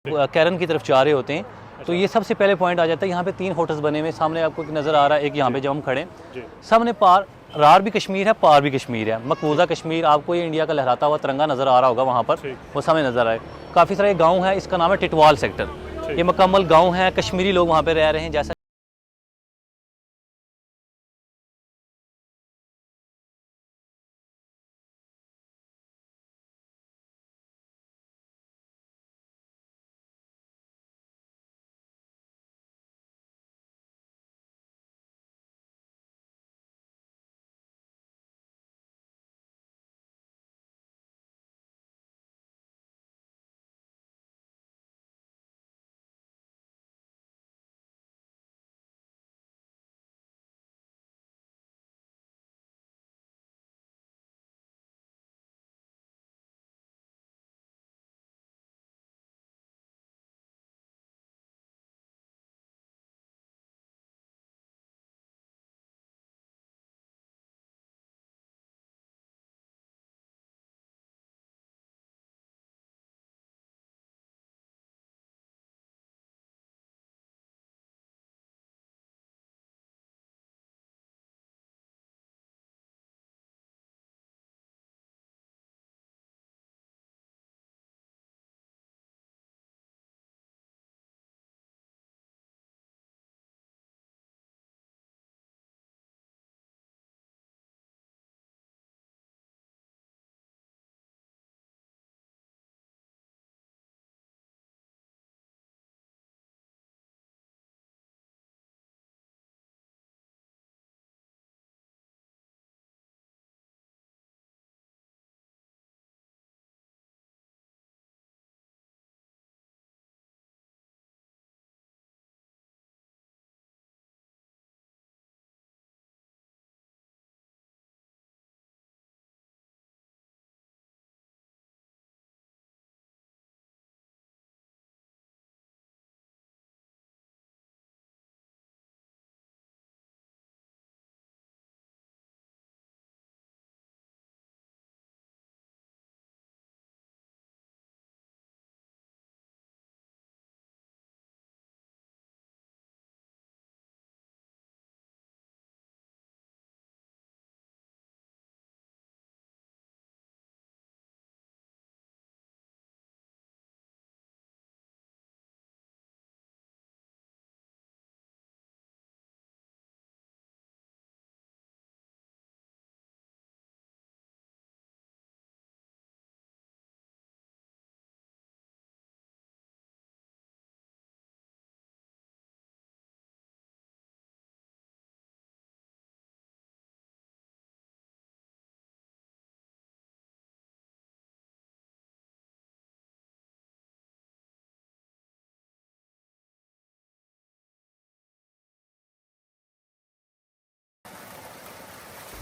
Karen की तरफ जा रहे होते हैं तो ये सबसे पहले पॉइंट आ जाता है। यहाँ पे 3 होटल्स बने हुए, सामने आपको नज़र आ रहा है एक यहाँ पे जब हम खड़े, सामने पार रार भी कश्मीर है, पार भी कश्मीर है, मकबूजा कश्मीर। आपको ये इंडिया का लहराता हुआ तिरंगा नज़र आ रहा होगा वहाँ पर, वो सामने नज़र आए। काफ़ी सारे गाँव है, इसका नाम है टिटवाल सेक्टर। ये मुकम्मल गाँव है, कश्मीरी लोग वहाँ पर रह रहे हैं। जैसा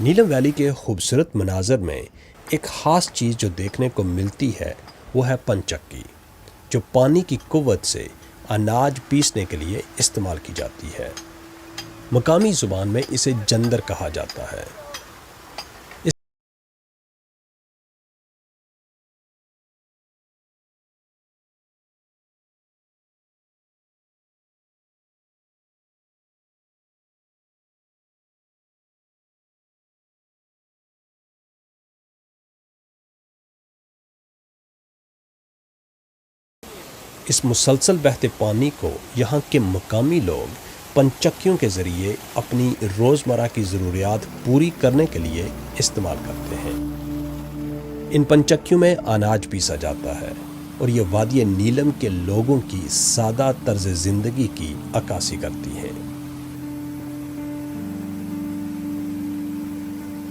नीलम वैली के खूबसूरत मनाजर में एक ख़ास चीज़ जो देखने को मिलती है वो है पंचक्की, जो पानी की कुव्वत से अनाज पीसने के लिए इस्तेमाल की जाती है। मकामी ज़ुबान में इसे जंदर कहा जाता है। इस मुसलसल बहते पानी को यहाँ के मकामी लोग पंचक्कियों के ज़रिए अपनी रोज़मर्रा की ज़रूरियात पूरी करने के लिए इस्तेमाल करते हैं। इन पंचक्कियों में अनाज पीसा जाता है और ये वादी नीलम के लोगों की सादा तर्ज ज़िंदगी की अक्कासी करती हैं।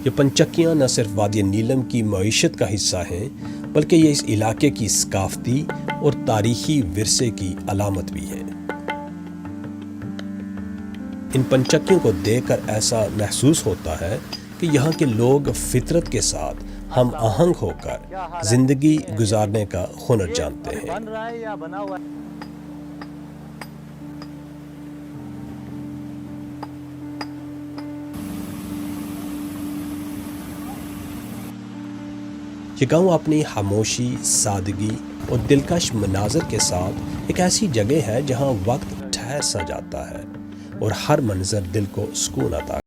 ये पंचक्कियाँ न सिर्फ वादी नीलम की मईशत का हिस्सा हैं, बल्कि ये इस इलाके की सकाफ़ती और तारीख़ी विरसे की अलामत भी हैं। इन पंचक्कियों को देखकर ऐसा महसूस होता है कि यहाँ के लोग फितरत के साथ हम आहंग होकर ज़िंदगी गुजारने का हुनर जानते हैं। ये गाँव अपनी खामोशी, सादगी और दिलकश मनाजर के साथ एक ऐसी जगह है जहां वक्त ठहर सा जाता है और हर मंजर दिल को सुकून आता है।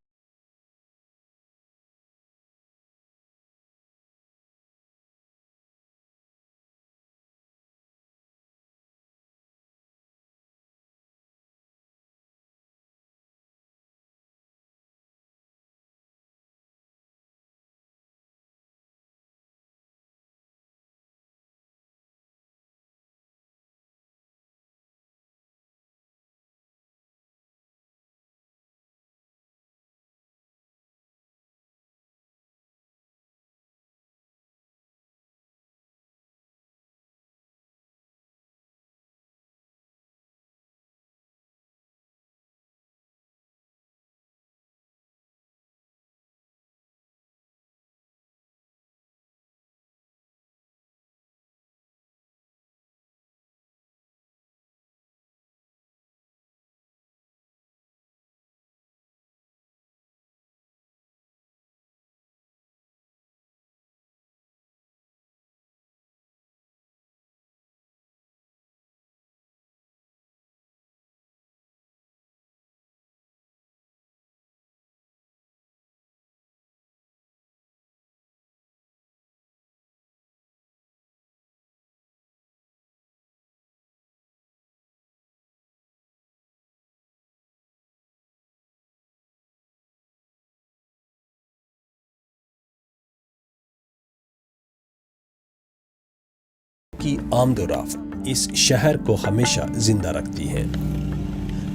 की आमदोरफ्त इस शहर को हमेशा जिंदा रखती है।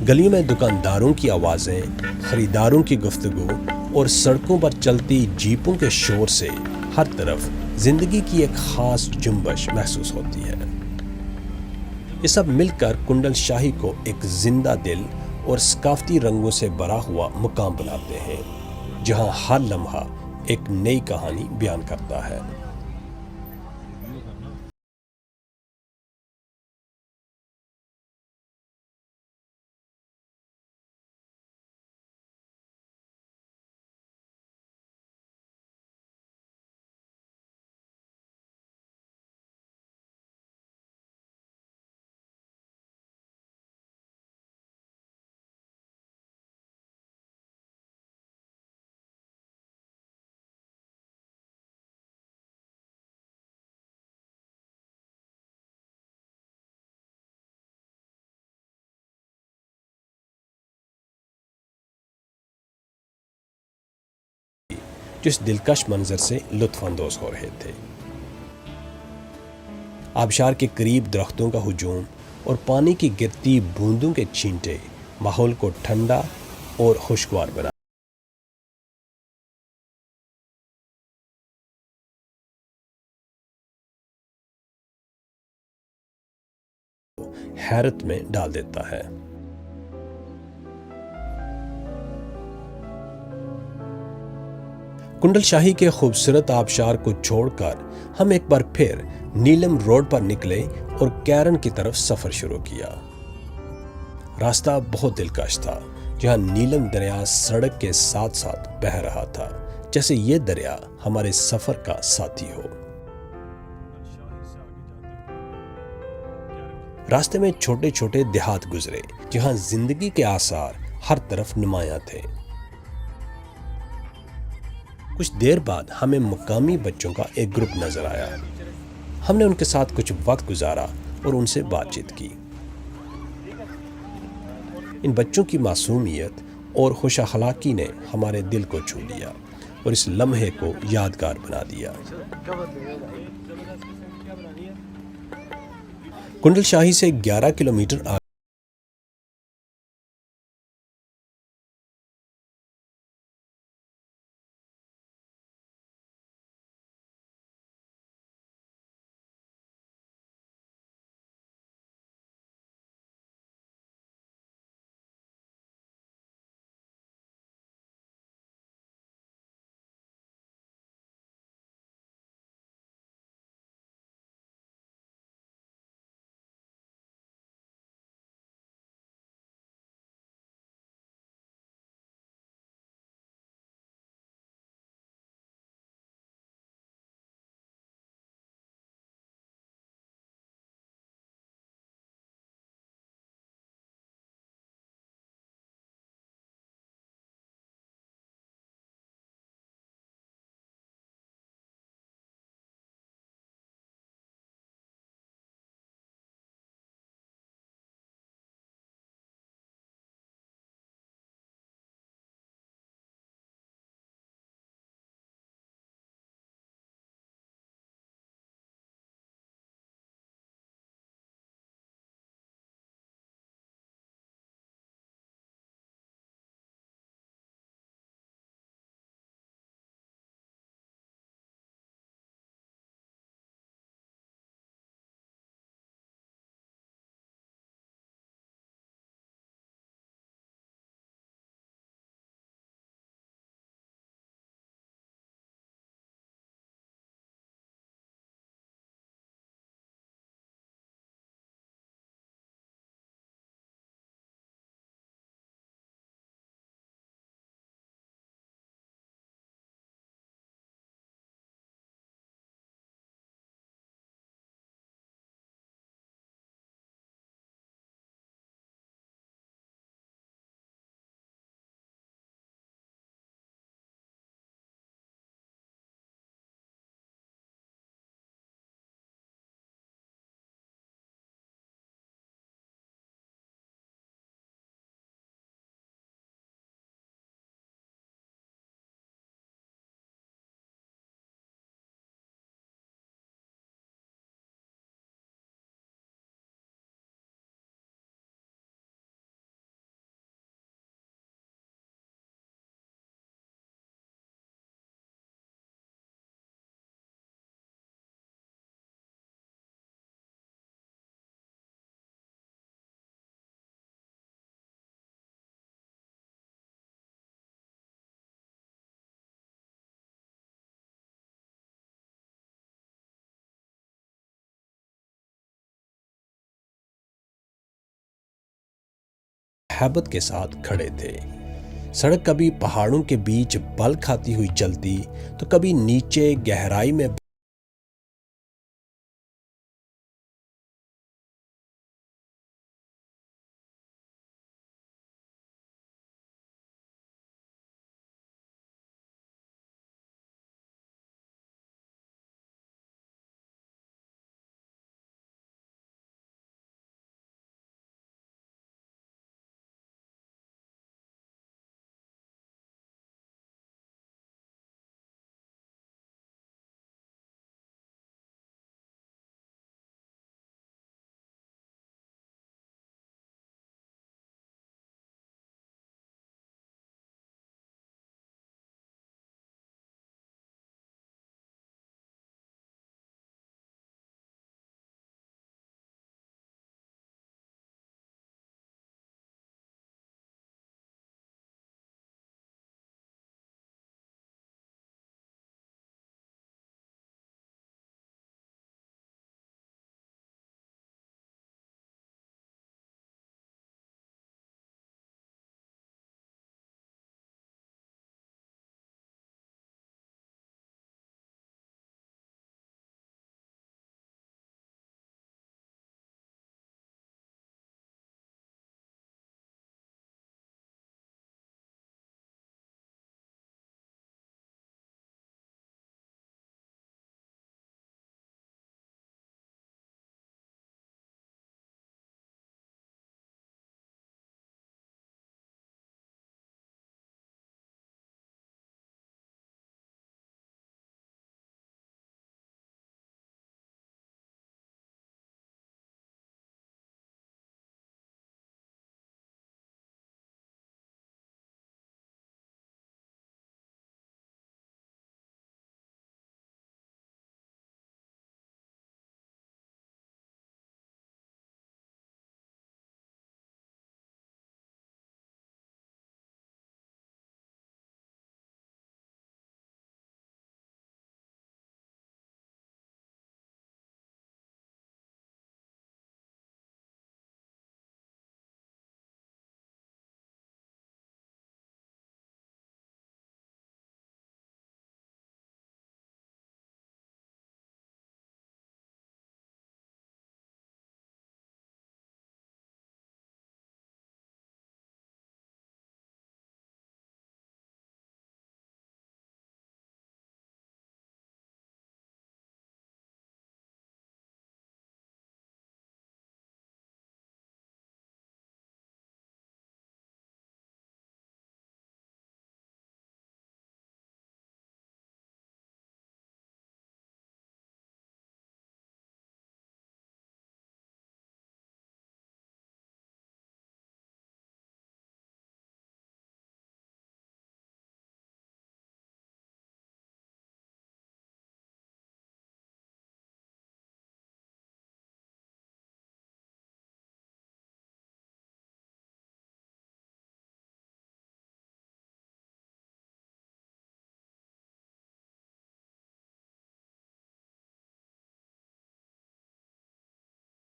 गलियों में दुकानदारों की आवाजें, खरीदारों की गुफ्तगू और सड़कों पर चलती जीपों के शोर से हर तरफ जिंदगी की एक खास जुम्बश महसूस होती है। ये सब मिलकर कुंडल शाही को एक जिंदा दिल और सकाफती रंगों से भरा हुआ मुकाम बनाते हैं, जहां हर लम्हा एक नई कहानी बयान करता है। जिस दिलकश मंजर से लुत्फ अंदोज हो रहे थे। आबशार के करीब दरख्तों का हुजूम और पानी की गिरती बूंदों के छींटे माहौल को ठंडा और खुशगवार बना हैरत में डाल देता है। कुंडल शाही के खूबसूरत आबशार को छोड़कर हम एक बार फिर नीलम रोड पर निकले और कैरन की तरफ सफर शुरू किया। रास्ता बहुत दिलकश था, जहां नीलम दरिया सड़क के साथ साथ बह रहा था, जैसे ये दरिया हमारे सफर का साथी हो। रास्ते में छोटे छोटे देहात गुजरे, जहां जिंदगी के आसार हर तरफ नुमायां थे। कुछ देर बाद हमें मुकामी बच्चों का एक ग्रुप नजर आया। हमने उनके साथ कुछ वक्त गुजारा और उनसे बातचीत की। इन बच्चों की मासूमियत और खुश अखलाकी ने हमारे दिल को छू लिया और इस लम्हे को यादगार बना दिया। कुंडल शाही से 11 किलोमीटर हैबत के साथ खड़े थे। सड़क कभी पहाड़ों के बीच बल खाती हुई चलती तो कभी नीचे गहराई में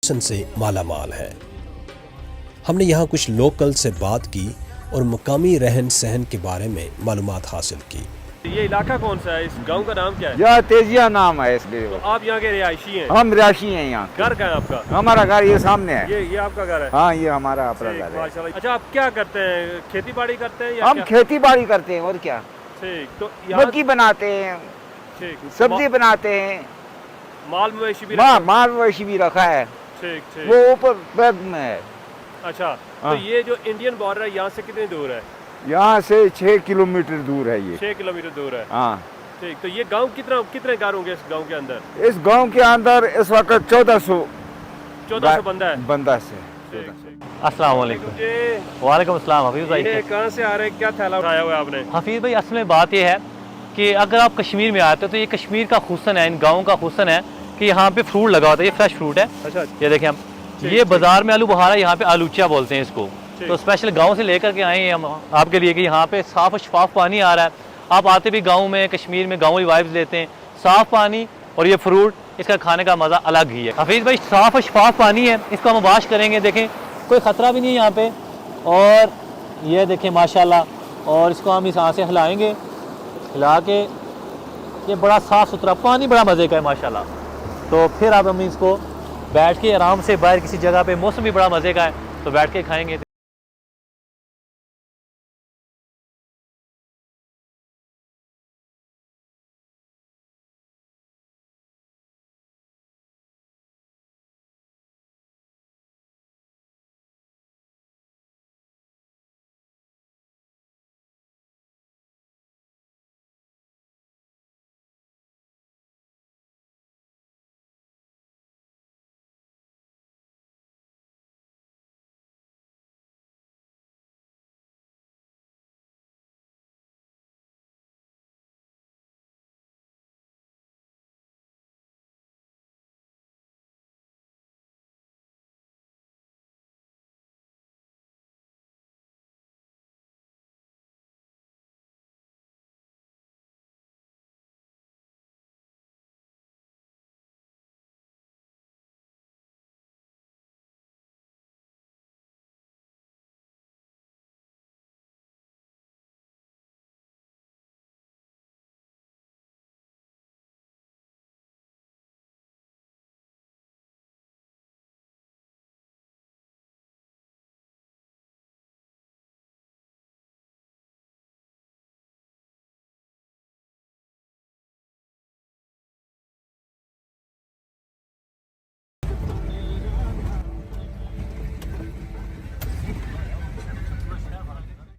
से मालामाल है। हमने यहाँ कुछ लोकल से बात की और मकामी रहन सहन के बारे में मालूमात हासिल की। ये इलाका कौन सा है? इस गांव का नाम क्या है? यह तेजिया नाम है इसलिए। तो आप यहाँ के रिहायशी हैं? हम रिहायशी हैं यहाँ। घर कहाँ है आपका? हमारा घर ये सामने है। ये आपका घर है? हाँ, ये हमारा अपना घर है। माशाल्लाह। अच्छा, आप क्या करते हैं? खेती बाड़ी करते हैं या हम खेती बाड़ी करते हैं और क्या। ठीक, तो मक्की बनाते हैं, ठीक, सब्जी बनाते हैं, माल मवेशी भी माल मवेशी भी रखा है। ठीक ठीक, वो ऊपर बैग में है। अच्छा, तो हाँ। ये जो इंडियन बॉर्डर है यहाँ से कितनी दूर है? यहाँ से 6 किलोमीटर दूर है ये। 6 किलोमीटर दूर है। हाँ ठीक, तो ये गांव कितने घर होंगे इस गांव के अंदर? इस गांव के अंदर इस वक्त 1400 बंदा है। बंदा से। ठीक ठीक। अस्सलाम वालेकुम। वालेकुम अस्सलाम हफीज़ भाई। ये कहाँ से आ रहे हैं? क्या थैला उठाया हुआ है आपने? हफीज़ भाई, असल में बात यह है कि अगर आप कश्मीर में आते हो तो ये कश्मीर का हुस्न है, इन गाँव का हुस्न है कि यहाँ पे फ्रूट लगा होता है। ये फ्रेश फ्रूट है। अच्छा, ये देखें हम, ये बाजार में आलू बुखारा, यहाँ पे आलूचा बोलते हैं इसको। तो स्पेशल गांव से लेकर के आए हैं हम आपके लिए कि यहाँ पे साफ़ और शफाफ पानी आ रहा है। आप आते भी गांव में, कश्मीर में गाँवी वाइब्स लेते हैं। साफ़ पानी और ये फ्रूट, इसका खाने का मज़ा अलग ही है। हफीज़ भाई, साफ़ और शफाफ पानी है, इसको हम वाश करेंगे। देखें, कोई ख़तरा भी नहीं है यहाँ पे, और ये देखें माशाल्लाह। और इसको हम इस हाथ से हिलाएंगे, हिला के ये बड़ा साफ़ सुथरा पानी, बड़ा मज़े का है माशाल्लाह। तो फिर अब हम इसको बैठ के आराम से बाहर किसी जगह पे, मौसम भी बड़ा मज़े का है, तो बैठ के खाएंगे।